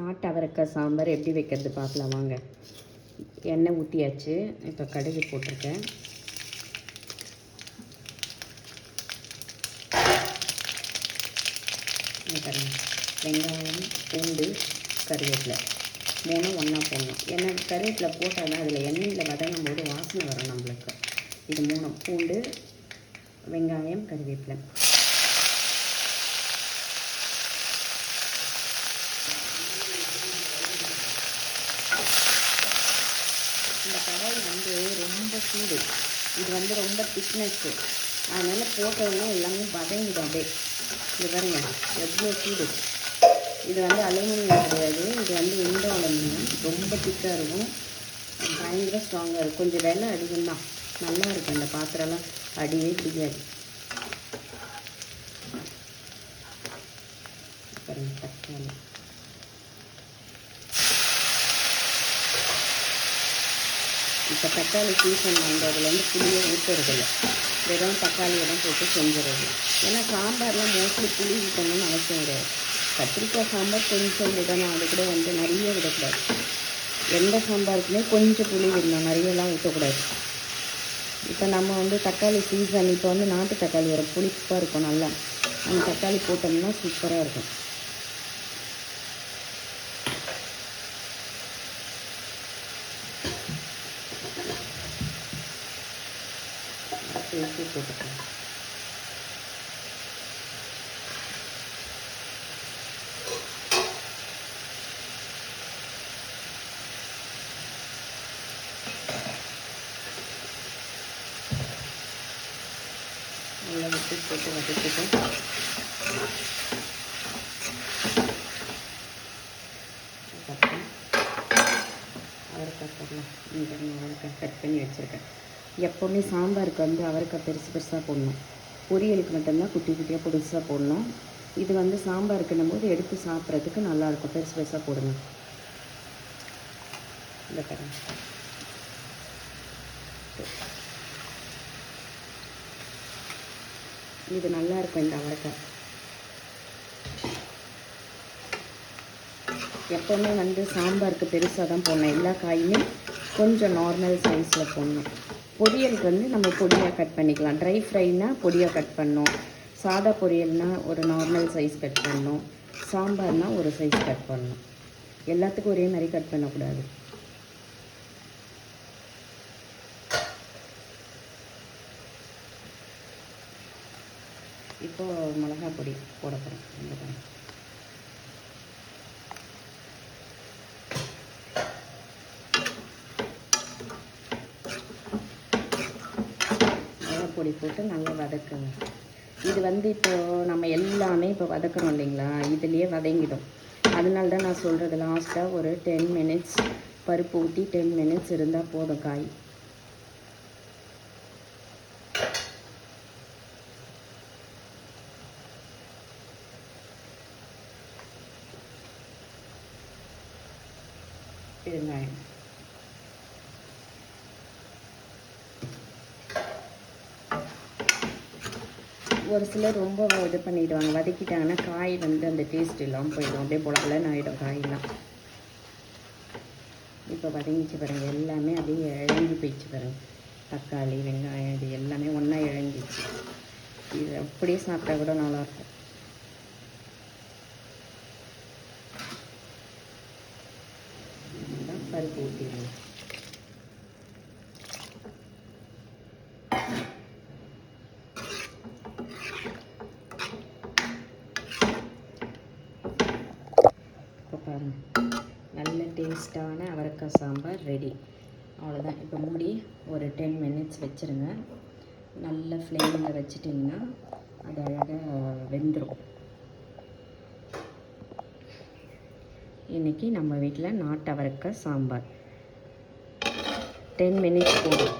நாட்டு அவரைக்காய் சாம்பார் எப்படி வைக்கிறது பார்க்கலாம் வாங்க. எண்ணெய் ஊற்றியாச்சு. இப்போ கடுகு போட்டிருக்கேன். வெங்காயம், பூண்டு, கருவேப்பிலை 3 ஒன்றா போடணும். ஏன்னா கருவேப்பிலை போட்டால் தான் அதில் எண்ணெயில் வதங்கும் போது வாசனை வரும் நம்மளுக்கு. இது 3 பூண்டு, வெங்காயம், கருவேப்பிலை. இந்த கடாய் ரொம்ப சூடு. இது ரொம்ப திக்னஸ்ஸு. அதனால் போட்டோன்னா எல்லாமே வதங்கிடும் அப்படியே. இது பாருங்க எவ்வளோ சூடு. இது அலுமினியம் கிடையாது. இது இந்த அலுமினியம். ரொம்ப திக்காக இருக்கும். பயங்கர ஸ்ட்ராங்காக இருக்கும். கொஞ்சம் விலை அதிகம்தான். நல்லா இருக்கும். இந்த பாத்திரம்லாம் அடியே பிடிக்காது. பாருங்க தக்காளி. இப்போ தக்காளி சீசன் அதில் புளியை ஊற்றுறதில்ல. வெறும் தக்காளியெல்லாம் போட்டு செஞ்சுறது. ஏன்னா சாம்பார்லாம் மோஸ்ட்லி புளி ஊற்றணும்னு அவசியம் கிடையாது. கத்திரிக்காய் சாம்பார் கொஞ்சம் விடணும். அது கூட நிறைய விடக்கூடாது. எந்த சாம்பாருக்குமே கொஞ்சம் புளி விடணும், நிறையெல்லாம் ஊற்றக்கூடாது. இப்போ நம்ம தக்காளி சீசன். இப்போ நாட்டு தக்காளி வரும், புளிப்பாக இருக்கும் நல்லா. அந்த தக்காளி போட்டோம்னா சூப்பராக இருக்கும். சேர்த்து போட்டுக்கலாம். நல்லா விட்டு போட்டு வதக்கிட்டோம். அவரைக்காய் போடலாம். அவரைக்காய் கட் பண்ணி வச்சுருக்கேன். எப்போவுமே சாம்பாருக்கு அவரைக்காய் பெருசு பெருசாக போடணும். பொரியலுக்கு மட்டும்தான் குட்டி குட்டியாக பெருசாக போடணும். இது சாம்பாருக்குன்னும் போது எடுத்து சாப்பிட்றதுக்கு நல்லாயிருக்கும். பெருசு பெருசாக போடுங்க. இந்த கரை இது நல்லாயிருக்கும். இந்த அவரைக்காய் எப்போவுமே சாம்பாருக்கு பெருசாக தான் போடணும். எல்லா காயுமே கொஞ்சம் நார்மல் சைஸில் போடணும். பொரியலுக்கு நம்ம பொடியாக கட் பண்ணிக்கலாம். ட்ரை ஃப்ரைனால் பொடியாக கட் பண்ணணும். சாதா பொரியல்னால் ஒரு நார்மல் சைஸ் கட் பண்ணணும். சாம்பார்னால் ஒரு சைஸ் கட் பண்ணணும். எல்லாத்துக்கும் ஒரே மாதிரி கட் பண்ணக்கூடாது. இப்போது மிளகாய் பொடி போட போகிறேன். பொடி போட்டு நல்லா வதக்குங்க. இது இப்போது நம்ம எல்லாமே இப்போ வதக்கணும் இல்லைங்களா, இதுலேயே வதங்கிடும். அதனால தான் நான் சொல்கிறது, லாஸ்ட்டாக ஒரு 10 மினிட்ஸ் பருப்பு ஊற்றி 10 மினிட்ஸ் இருந்தால் போதும் காய். பெருங்காயம். ஒரு சிலர் ரொம்ப இது பண்ணிவிடுவாங்க, வதக்கிட்டாங்கன்னா காய் அந்த டேஸ்ட் இல்லாமல் போயிடும். அப்படியே புலன்னு ஆகிடும் காயெல்லாம். இப்போ வதங்கிச்சு பாருங்கள். எல்லாமே அப்படியே இழங்கி போயிடுச்சு பாருங்கள். தக்காளி, வெங்காயம் இது எல்லாமே ஒன்றா இழங்கிச்சு. இது அப்படியே சாப்பிட்டா கூட நல்லாயிருக்கும். பருப்பு ஊற்றிடுங்க. நல்ல டேஸ்டான அவரைக்காய் சாம்பார் ரெடி. அவ்வளோதான். இப்போ மூடி ஒரு 10 மினிட்ஸ் வச்சுருங்க. நல்ல ஃப்ளேமில் வச்சிட்டிங்கன்னா அது அழகாக வெந்துடும். இன்றைக்கி நம்ம வீட்டில் நாட்டு அவரைக்காய் சாம்பார் 10 மினிட்ஸ் போதும்.